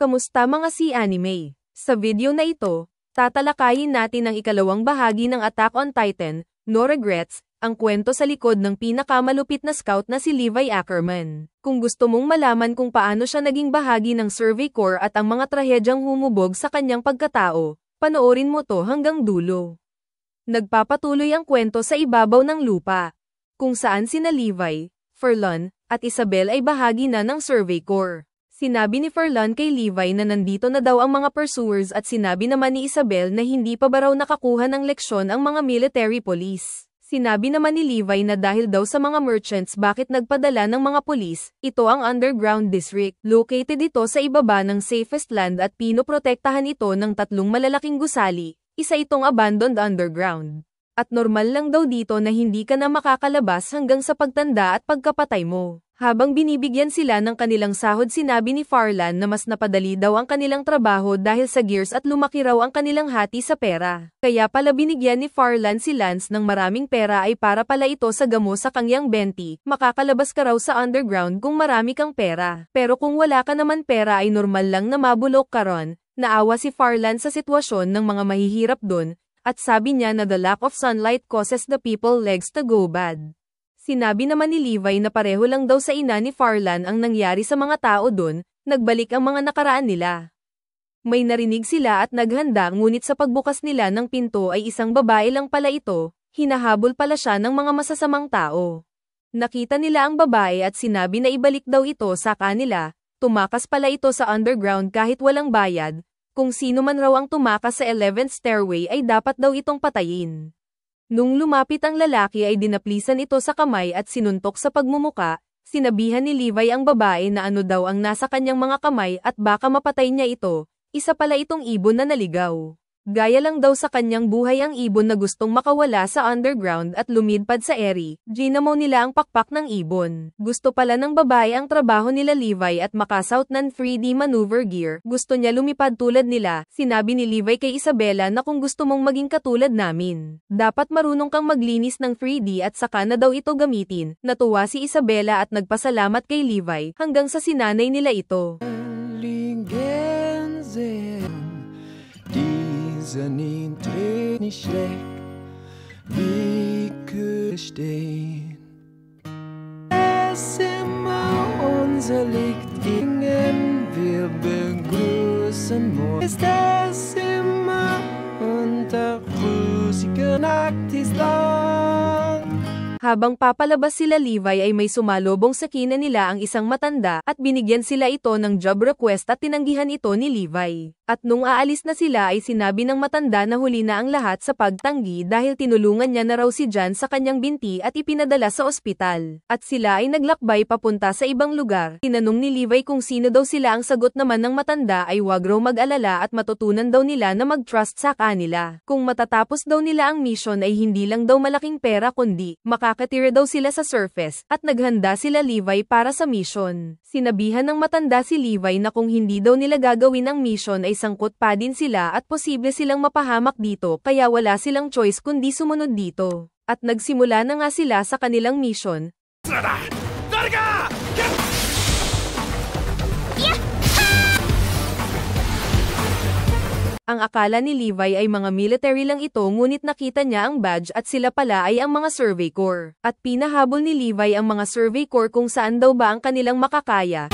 Kamusta mga si-anime? Sa video na ito, tatalakayin natin ang ikalawang bahagi ng Attack on Titan, No Regrets, ang kwento sa likod ng pinakamalupit na scout na si Levi Ackerman. Kung gusto mong malaman kung paano siya naging bahagi ng Survey Corps at ang mga trahedyang humubog sa kanyang pagkatao, panoorin mo to hanggang dulo. Nagpapatuloy ang kwento sa ibabaw ng lupa, kung saan sina Levi, Furlan, at Isabel ay bahagi na ng Survey Corps. Sinabi ni Furlan kay Levi na nandito na daw ang mga pursuers at sinabi naman ni Isabel na hindi pa ba raw nakakuha ng leksyon ang mga military police. Sinabi naman ni Levi na dahil daw sa mga merchants bakit nagpadala ng mga pulis, ito ang underground district. Located ito sa ibaba ng safest land at pinoprotektahan ito ng 3 malalaking gusali, isa itong abandoned underground. At normal lang daw dito na hindi ka na makakalabas hanggang sa pagtanda at pagkapatay mo. Habang binibigyan sila ng kanilang sahod, sinabi ni Furlan na mas napadali daw ang kanilang trabaho dahil sa gears at lumaki raw ang kanilang hati sa pera. Kaya pala binigyan ni Furlan si Lance ng maraming pera ay para pala ito sa gamo sa kanyang benti, makakalabas ka raw sa underground kung marami kang pera. Pero kung wala ka naman pera ay normal lang na mabulok ka ron. Naawa si Furlan sa sitwasyon ng mga mahihirap dun, at sabi niya na the lack of sunlight causes the people legs to go bad. Sinabi naman ni Levi na pareho lang daw sa ina ni Furlan ang nangyari sa mga tao dun, nagbalik ang mga nakaraan nila. May narinig sila at naghanda ngunit sa pagbukas nila ng pinto ay isang babae lang pala ito, hinahabol pala siya ng mga masasamang tao. Nakita nila ang babae at sinabi na ibalik daw ito sa kanila, tumakas pala ito sa underground kahit walang bayad, kung sino man raw ang tumakas sa 11th stairway ay dapat daw itong patayin. Nung lumapit ang lalaki ay dinaplisan ito sa kamay at sinuntok sa pagmumuka, sinabihan ni Levi ang babae na ano daw ang nasa kanyang mga kamay at baka mapatay niya ito, isa pala itong ibon na naligaw. Gaya lang daw sa kanyang buhay ang ibon na gustong makawala sa underground at lumidpad sa eri, ginamo nila ang pakpak ng ibon. Gusto pala ng babae ang trabaho nila Levi at makasuot ng 3D maneuver gear, gusto niya lumipad tulad nila. Sinabi ni Levi kay Isabela na kung gusto mong maging katulad namin, dapat marunong kang maglinis ng 3D at saka na daw ito gamitin. Natuwa si Isabela at nagpasalamat kay Levi hanggang sa sinanay nila ito. Sind Tränen nicht schlecht, wie stehen. Es immer unser Licht gingen, wir begrüßen morgen. Ist es immer unter rosigen Nachthimmel. Habang papalabas sila Levi ay may sumalubong sa kina nila ang isang matanda at binigyan sila ito ng job request at tinanggihan ito ni Levi. At nung aalis na sila ay sinabi ng matanda na huli na ang lahat sa pagtanggi dahil tinulungan niya na raw si Jan sa kanyang binti at ipinadala sa ospital. At sila ay naglakbay papunta sa ibang lugar. Tinanong ni Levi kung sino daw sila, ang sagot naman ng matanda ay wag raw mag-alala at matutunan daw nila na mag-trust sa kanila. Kung matatapos daw nila ang mission ay hindi lang daw malaking pera kundi makakatira daw sila sa surface at naghanda sila Levi para sa mission. Sinabihan ng matanda si Levi na kung hindi daw nila gagawin ang mission ay sangkot pa din sila at posible silang mapahamak dito kaya wala silang choice kundi sumunod dito. At nagsimula na nga sila sa kanilang mission. Ang akala ni Levi ay mga military lang ito ngunit nakita niya ang badge at sila pala ay ang mga Survey Corps. At pinahabol ni Levi ang mga Survey Corps kung saan daw ba ang kanilang makakaya.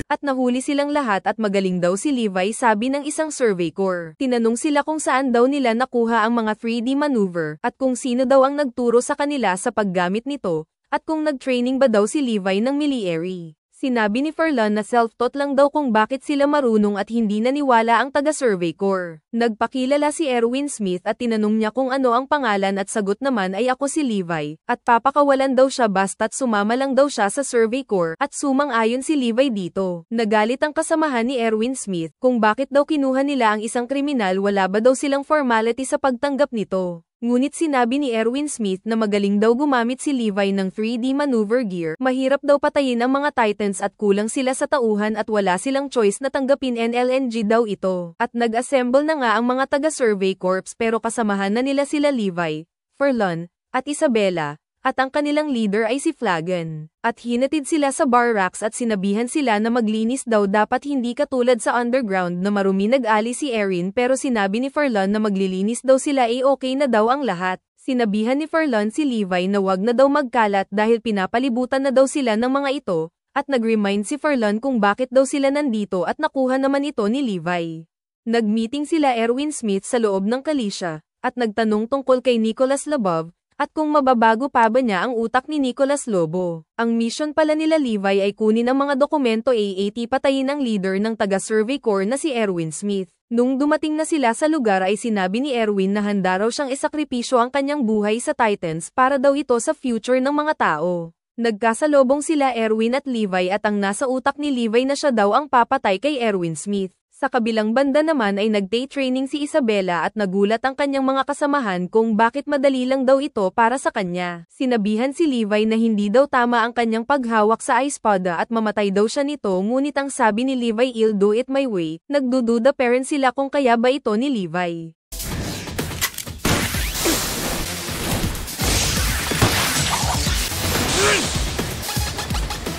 At nahuli silang lahat at magaling daw si Levi, sabi ng isang Survey Corps. Tinanong sila kung saan daw nila nakuha ang mga 3D maneuver at kung sino daw ang nagturo sa kanila sa paggamit nito at kung nag-training ba daw si Levi ng military. Sinabi ni Furlan na self-taught lang daw kung bakit sila marunong at hindi naniwala ang taga-Survey Corps. Nagpakilala si Erwin Smith at tinanong niya kung ano ang pangalan at sagot naman ay ako si Levi, at papakawalan daw siya basta't sumama lang daw siya sa Survey Corps at sumang-ayon si Levi dito. Nagalit ang kasamahan ni Erwin Smith kung bakit daw kinuha nila ang isang kriminal, wala ba daw silang formality sa pagtanggap nito. Ngunit sinabi ni Erwin Smith na magaling daw gumamit si Levi ng 3D maneuver gear, mahirap daw patayin ang mga Titans at kulang sila sa tauhan at wala silang choice na tanggapin NLNG daw ito. At nag-assemble na nga ang mga taga-Survey Corps pero kasamahan na nila sila Levi, Furlon, at Isabela, at ang kanilang leader ay si Flagon. At hinatid sila sa barracks at sinabihan sila na maglinis daw dapat hindi katulad sa underground na marumi. Nag-ali si Erin pero sinabi ni Furlon na maglilinis daw sila okay na daw ang lahat. Sinabihan ni Furlon si Levi na wag na daw magkalat dahil pinapalibutan na daw sila ng mga ito, at nag-remind si Furlon kung bakit daw sila nandito at nakuha naman ito ni Levi. Nag-meeting sila Erwin Smith sa loob ng Kalisya, at nagtanong tungkol kay Nicholas Lobov, at kung mababago pa ba niya ang utak ni Nicholas Lobo. Ang mission pala nila Levi ay kunin ang mga dokumento at patayin ang leader ng taga-Survey Corps na si Erwin Smith. Nung dumating na sila sa lugar ay sinabi ni Erwin na handa raw siyang isakripisyo ang kanyang buhay sa Titans para daw ito sa future ng mga tao. Nagkasalobong sila Erwin at Levi at ang nasa utak ni Levi na siya daw ang papatay kay Erwin Smith. Sa kabilang banda naman ay nag-day training si Isabela at nagulat ang kanyang mga kasamahan kung bakit madali lang daw ito para sa kanya. Sinabihan si Levi na hindi daw tama ang kanyang paghawak sa espada at mamatay daw siya nito, ngunit ang sabi ni Levi, "I'll do it my way." Nagdududa pa rin sila kung kaya ba ito ni Levi.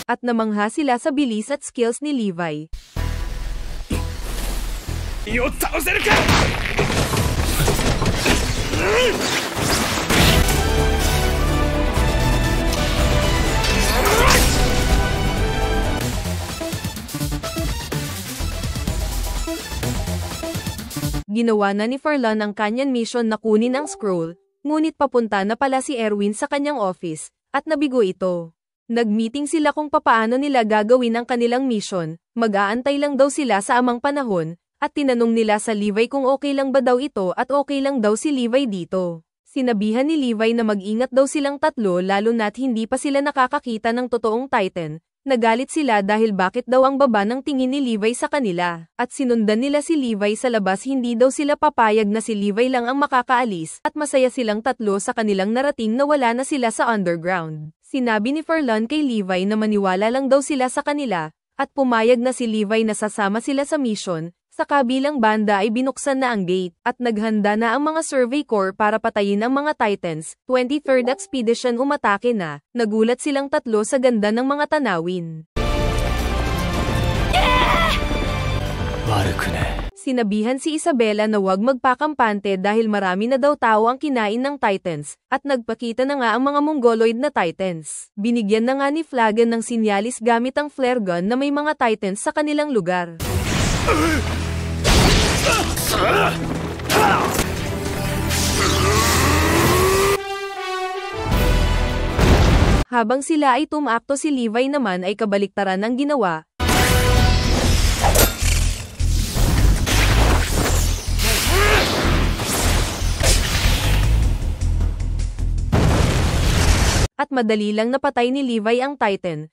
At namangha sila sa bilis at skills ni Levi. Ginawa na ni Furlon ang kanyang mission na kunin ang scroll, ngunit papunta na pala si Erwin sa kanyang office, at nabigo ito. Nag-meeting sila kung papaano nila gagawin ang kanilang mission, mag-aantay lang daw sila sa amang panahon, at tinanong nila sa Levi kung okay lang ba daw ito at okay lang daw si Levi dito. Sinabihan ni Levi na mag-ingat daw silang tatlo lalo na't hindi pa sila nakakakita ng totoong Titan. Nagalit sila dahil bakit daw ang baba ng tingin ni Levi sa kanila. At sinundan nila si Levi sa labas, hindi daw sila papayag na si Levi lang ang makakaalis, at masaya silang tatlo sa kanilang narating na wala na sila sa underground. Sinabi ni Furlon kay Levi na maniwala lang daw sila sa kanila, at pumayag na si Levi na sasama sila sa mission. Sa kabilang banda ay binuksan na ang gate, at naghanda na ang mga Survey Corps para patayin ang mga Titans. 23rd Expedition umatake na, nagulat silang tatlo sa ganda ng mga tanawin. Sinabihan si Isabela na wag magpakampante dahil marami na daw tao ang kinain ng Titans, at nagpakita na nga ang mga Mongoloid na Titans. Binigyan na nga ni Flagon ng sinyalis gamit ang flare gun na may mga Titans sa kanilang lugar. Habang sila ay tumakto, si Levi naman ay kabaliktaran ang ginawa. At madali lang napatay ni Levi ang Titan.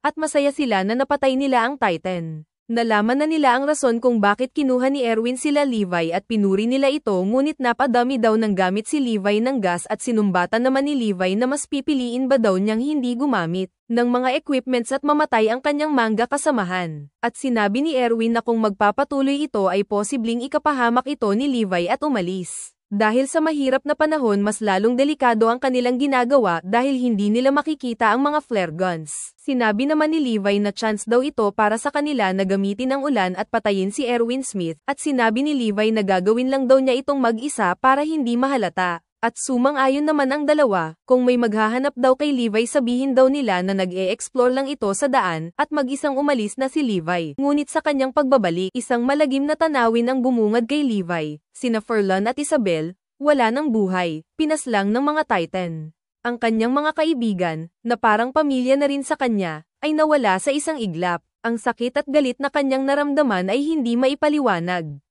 At masaya sila na napatay nila ang Titan. Nalaman na nila ang rason kung bakit kinuha ni Erwin sila Levi at pinuri nila ito, ngunit napadami daw ng gamit si Levi ng gas at sinumbatan naman ni Levi na mas pipiliin ba daw niyang hindi gumamit ng mga equipments at mamatay ang kanyang manga kasamahan. At sinabi ni Erwin na kung magpapatuloy ito ay posibleng ikapahamak ito ni Levi at umalis. Dahil sa mahirap na panahon, mas lalong delikado ang kanilang ginagawa dahil hindi nila makikita ang mga flare guns. Sinabi naman ni Levi na chance daw ito para sa kanila na gamitin ang ulan at patayin si Erwin Smith, at sinabi ni Levi na gagawin lang daw niya itong mag-isa para hindi mahalata. At sumang-ayon naman ang dalawa, kung may maghahanap daw kay Levi sabihin daw nila na nag-e-explore lang ito sa daan, at mag-isang umalis na si Levi. Ngunit sa kanyang pagbabalik, isang malagim na tanawin ang bumungad kay Levi. Sina Furlon at Isabel, wala ng buhay, pinaslang ng mga Titan. Ang kanyang mga kaibigan, na parang pamilya na rin sa kanya, ay nawala sa isang iglap. Ang sakit at galit na kanyang naramdaman ay hindi maipaliwanag.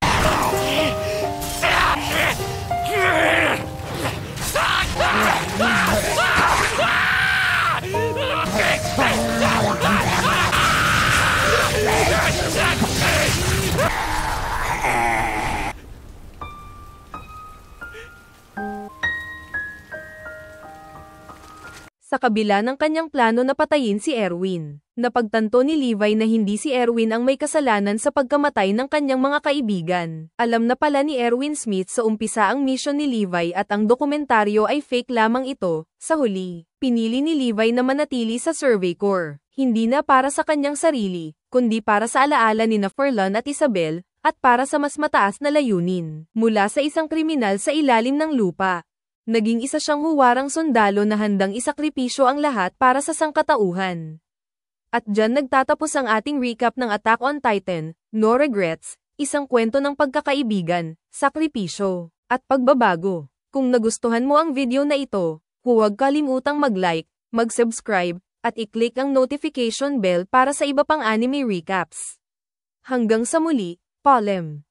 Sa kabila ng kanyang plano na patayin si Erwin, napagtanto ni Levi na hindi si Erwin ang may kasalanan sa pagkamatay ng kanyang mga kaibigan. Alam na pala ni Erwin Smith sa umpisa ang mission ni Levi at ang dokumentaryo ay fake lamang ito. Sa huli, pinili ni Levi na manatili sa Survey Corps, hindi na para sa kanyang sarili, kundi para sa alaala ni Furlan at Isabel, at para sa mas mataas na layunin, mula sa isang kriminal sa ilalim ng lupa. Naging isa siyang huwarang sundalo na handang isakripisyo ang lahat para sa sangkatauhan. At dyan nagtatapos ang ating recap ng Attack on Titan, No Regrets, isang kwento ng pagkakaibigan, sakripisyo, at pagbabago. Kung nagustuhan mo ang video na ito, huwag kalimutang mag-like, mag-subscribe, at i-click ang notification bell para sa iba pang anime recaps. Hanggang sa muli, Polem!